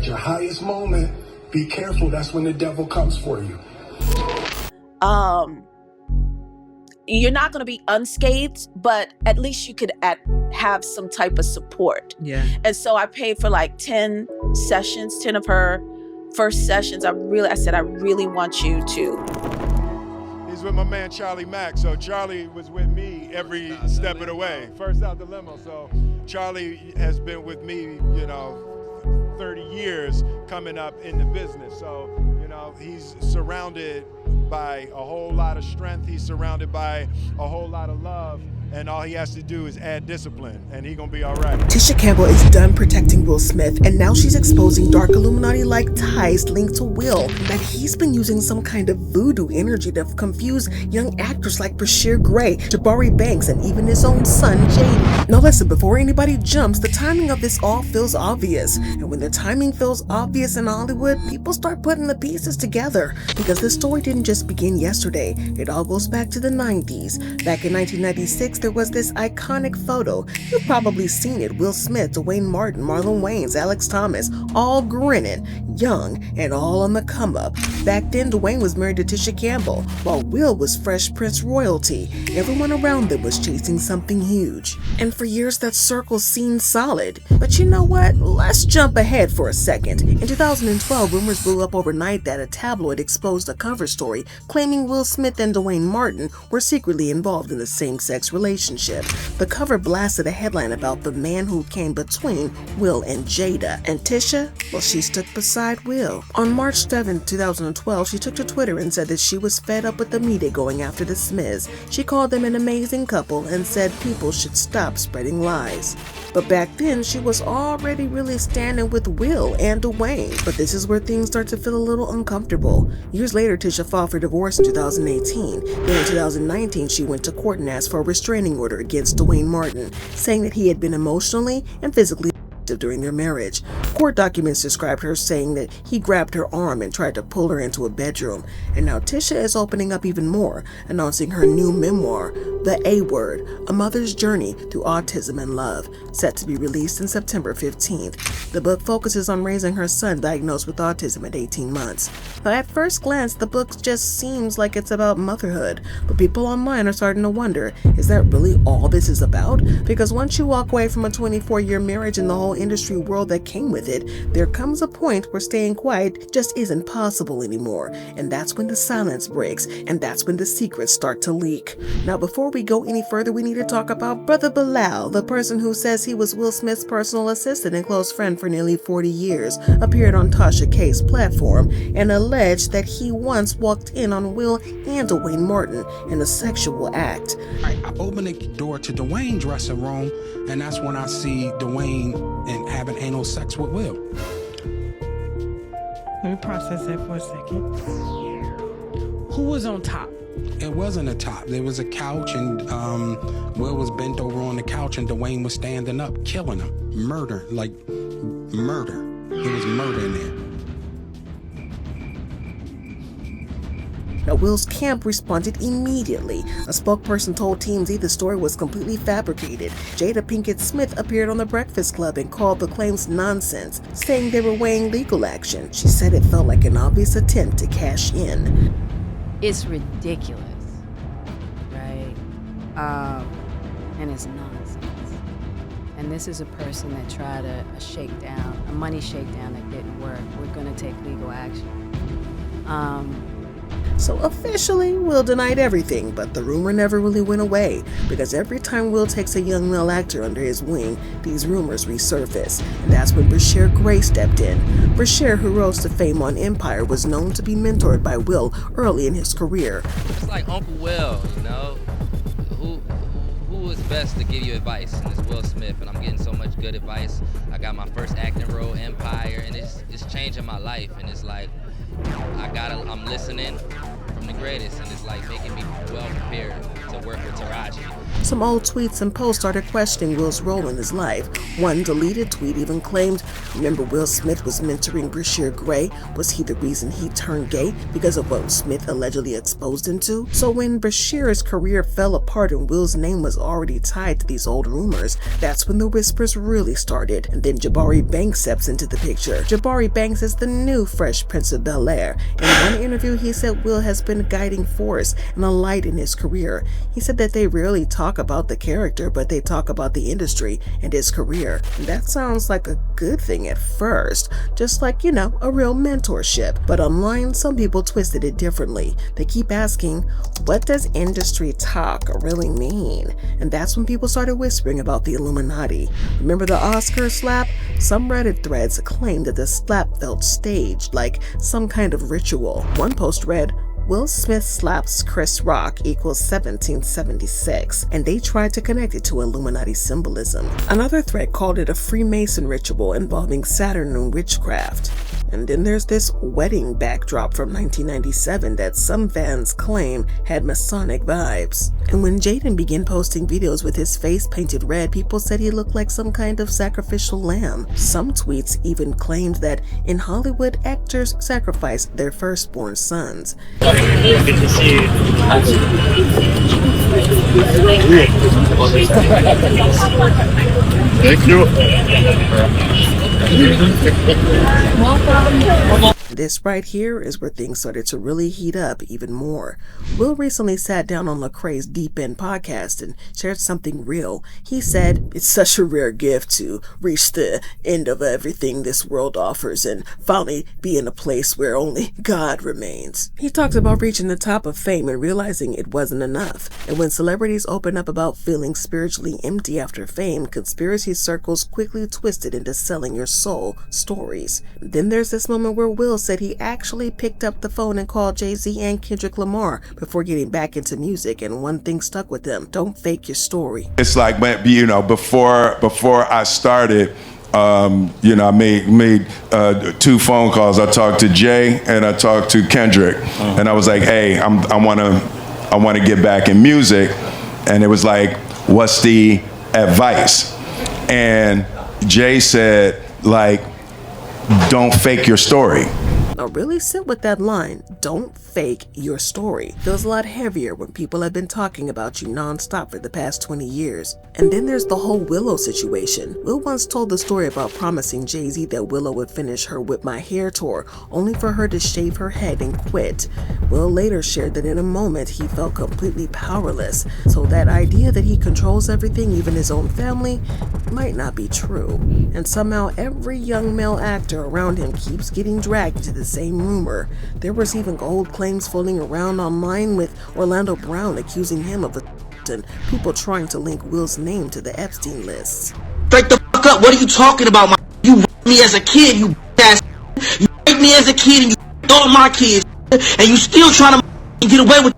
at your highest moment, be careful. That's when the devil comes for you. You're not going to be unscathed, but at least you could have some type of support. Yeah. And so I paid for like 10 sessions, 10 of her first sessions. I said, I really want you to. He's with my man, Charlie Mack. So Charlie was with me every step of the way. First out the limo. So Charlie has been with me, 30 years coming up in the business. So, he's surrounded by a whole lot of strength. He's surrounded by a whole lot of love. And all he has to do is add discipline, and he's gonna be all right. Tisha Campbell is done protecting Will Smith, and now she's exposing dark Illuminati-like ties linked to Will, that he's been using some kind of voodoo energy to confuse young actors like Bryshere Grey, Jabari Banks, and even his own son, Jaden. Now listen, before anybody jumps, the timing of this all feels obvious. And when the timing feels obvious in Hollywood, people start putting the pieces together. Because this story didn't just begin yesterday. It all goes back to the 90s. Back in 1996, there was this iconic photo. You've probably seen it. Will Smith, Dwayne Martin, Marlon Wayans, Alex Thomas, all grinning, young, and all on the come up. Back then, Dwayne was married to Tisha Campbell, while Will was Fresh Prince royalty. Everyone around them was chasing something huge. And for years, that circle seemed solid. But you know what? Let's jump ahead for a second. In 2012, rumors blew up overnight that a tabloid exposed a cover story claiming Will Smith and Dwayne Martin were secretly involved in a same-sex relationship. The cover blasted a headline about the man who came between Will and Jada. And Tisha? Well, she stood beside Will. On March 7, 2012, she took to Twitter and said that she was fed up with the media going after the Smiths. She called them an amazing couple and said people should stop spreading lies. But back then, she was already really standing with Will and Dwayne. But this is where things start to feel a little uncomfortable. Years later, Tisha filed for divorce in 2018. Then in 2019, she went to court and asked for a restraining order against Dwayne Martin, saying that he had been emotionally and physically during their marriage. Court documents described her saying that he grabbed her arm and tried to pull her into a bedroom. And now Tisha is opening up even more, announcing her new memoir, The A Word, A Mother's Journey Through Autism and Love, set to be released in September 15th. The book focuses on raising her son diagnosed with autism at 18 months. Now, at first glance, the book just seems like it's about motherhood, but people online are starting to wonder, is that really all this is about? Because once you walk away from a 24-year marriage and the whole industry world that came with it, there comes a point where staying quiet just isn't possible anymore. And that's when the silence breaks, and that's when the secrets start to leak. Now, before we go any further, we need to talk about Brother Bilal, the person who says he was Will Smith's personal assistant and close friend for nearly 40 years, appeared on Tasha K's platform and alleged that he once walked in on Will and Dwayne Martin in a sexual act. I open the door to Dwayne's dressing room, and that's when I see Dwayne and having anal sex with Will. Let me process that for a second. Who was on top? It wasn't a top. There was a couch, and Will was bent over on the couch, and Dwayne was standing up, killing him. Murder, like murder. There was murder in there. Now, Will's camp responded immediately. A spokesperson told TMZ the story was completely fabricated. Jada Pinkett Smith appeared on The Breakfast Club and called the claims nonsense, saying they were weighing legal action. She said it felt like an obvious attempt to cash in. It's ridiculous, right? And it's nonsense. And this is a person that tried a shakedown, a money shakedown that didn't work. We're gonna take legal action. So officially, Will denied everything, but the rumor never really went away, because every time Will takes a young male actor under his wing, these rumors resurface, and that's when Bryshere Grey stepped in. Bryshere, who rose to fame on Empire, was known to be mentored by Will early in his career. It's like Uncle Will, who is best to give you advice? And it's Will Smith, and I'm getting so much good advice. I got my first acting role, Empire, and it's changing my life, and it's like, I'm listening from the greatest, and it's like making me well prepared to work with Taraji. Some old tweets and posts started questioning Will's role in his life. One deleted tweet even claimed, remember Will Smith was mentoring Bryshere Grey? Was he the reason he turned gay because of what Smith allegedly exposed him to? So when Bryshere's career fell apart and Will's name was already tied to these old rumors, that's when the whispers really started. And then Jabari Banks steps into the picture. Jabari Banks is the new Fresh Prince of Bel-Air. In one interview, he said Will has been a guiding force and a light in his career. He said that they rarely talk about the character, but they talk about the industry and his career. And that sounds like a good thing at first, just like, you know, a real mentorship. But online, some people twisted it differently. They keep asking, what does industry talk really mean? And that's when people started whispering about the Illuminati. Remember the Oscar slap? Some Reddit threads claimed that the slap felt staged, like some kind of ritual. One post read, Will Smith slaps Chris Rock equals 1776, and they tried to connect it to Illuminati symbolism. Another thread called it a Freemason ritual involving Saturn and witchcraft. And then there's this wedding backdrop from 1997 that some fans claim had Masonic vibes. And when Jaden began posting videos with his face painted red, people said he looked like some kind of sacrificial lamb. Some tweets even claimed that in Hollywood, actors sacrifice their firstborn sons. Good to see you. Thank you. This right here is where things started to really heat up even more. Will recently sat down on Lecrae's Deep End podcast and shared something real. He said, it's such a rare gift to reach the end of everything this world offers and finally be in a place where only God remains. He talked about reaching the top of fame and realizing it wasn't enough. And when celebrities open up about feeling spiritually empty after fame, conspiracy circles quickly twisted into selling your soul stories. Then there's this moment where Will said he actually picked up the phone and called Jay-Z and Kendrick Lamar before getting back into music, and one thing stuck with him: don't fake your story. It's like, you know, before I started, you know, I made 2 phone calls. I talked to Jay and I talked to Kendrick, and I was like, hey, I want to get back in music, and it was like, what's the advice? And Jay said, like, don't fake your story. Now really sit with that line, don't fake your story. Feels a lot heavier when people have been talking about you non-stop for the past 20 years. And then there's the whole Willow situation. Will once told the story about promising Jay-Z that Willow would finish her Whip My Hair tour, only for her to shave her head and quit. Will later shared that in a moment he felt completely powerless, so that idea that he controls everything, even his own family, might not be true. And somehow every young male actor around him keeps getting dragged into the same rumor. There was even old claims floating around online with Orlando Brown accusing him of and people trying to link Will's name to the Epstein lists. Straight the fuck up, what are you talking about, my? You raped me as a kid, you ass. You raped me as a kid and you all my kids, and you still trying to get away with.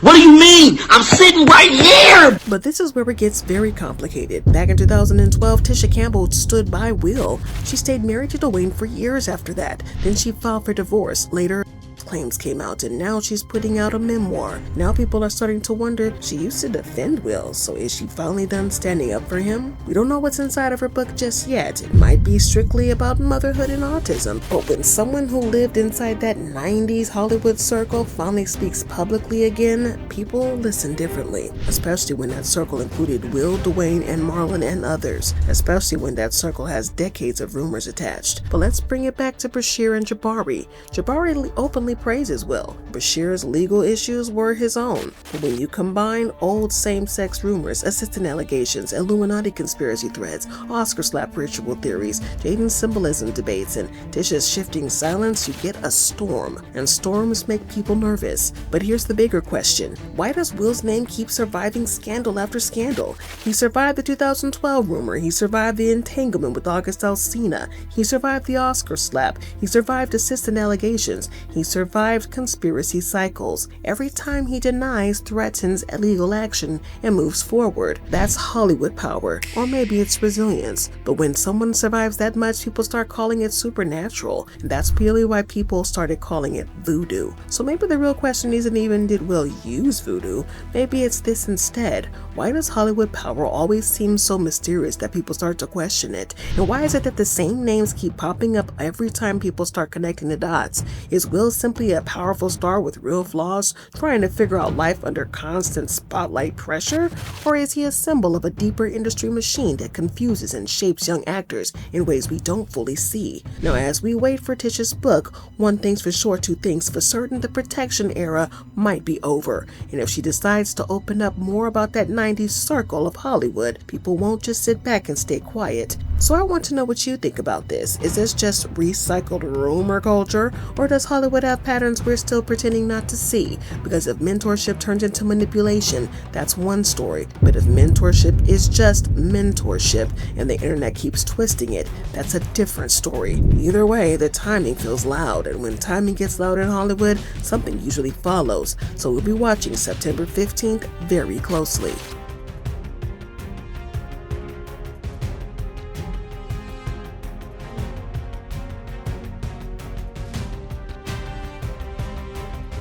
What do you mean? I'm sitting right here! But this is where it gets very complicated. Back in 2012, Tisha Campbell stood by Will. She stayed married to Dwayne for years after that. Then she filed for divorce. Later, claims came out, and now she's putting out a memoir. Now people are starting to wonder, she used to defend Will, so is she finally done standing up for him? We don't know what's inside of her book just yet. It might be strictly about motherhood and autism, but when someone who lived inside that 90s Hollywood circle finally speaks publicly again, people listen differently, especially when that circle included Will, Dwayne, and Marlon and others, especially when that circle has decades of rumors attached. But let's bring it back to Bryshere and Jabari. Jabari openly praises Will. Bryshere's legal issues were his own. But when you combine old same-sex rumors, assistant allegations, Illuminati conspiracy threads, Oscar slap ritual theories, Jaden's symbolism debates, and Tisha's shifting silence, you get a storm. And storms make people nervous. But here's the bigger question. Why does Will's name keep surviving scandal after scandal? He survived the 2012 rumor. He survived the entanglement with August Alsina. He survived the Oscar slap. He survived assistant allegations. He survived survived conspiracy cycles. Every time he denies, threatens illegal action, and moves forward. That's Hollywood power, or maybe it's resilience. But when someone survives that much, people start calling it supernatural, and that's purely why people started calling it voodoo. So maybe the real question isn't even did Will use voodoo, maybe it's this instead. Why does Hollywood power always seem so mysterious that people start to question it? And why is it that the same names keep popping up every time people start connecting the dots? Is Will simply a powerful star with real flaws, trying to figure out life under constant spotlight pressure? Or is he a symbol of a deeper industry machine that confuses and shapes young actors in ways we don't fully see? Now, as we wait for Tisha's book, one thing's for sure, two things for certain: the protection era might be over. And if she decides to open up more about that 90s circle of Hollywood, people won't just sit back and stay quiet. So I want to know what you think about this. Is this just recycled rumor culture, or does Hollywood have patterns we're still pretending not to see? Because if mentorship turns into manipulation, that's one story. But if mentorship is just mentorship and the internet keeps twisting it, that's a different story. Either way, the timing feels loud, and when timing gets loud in Hollywood, something usually follows. So we'll be watching September 15th very closely.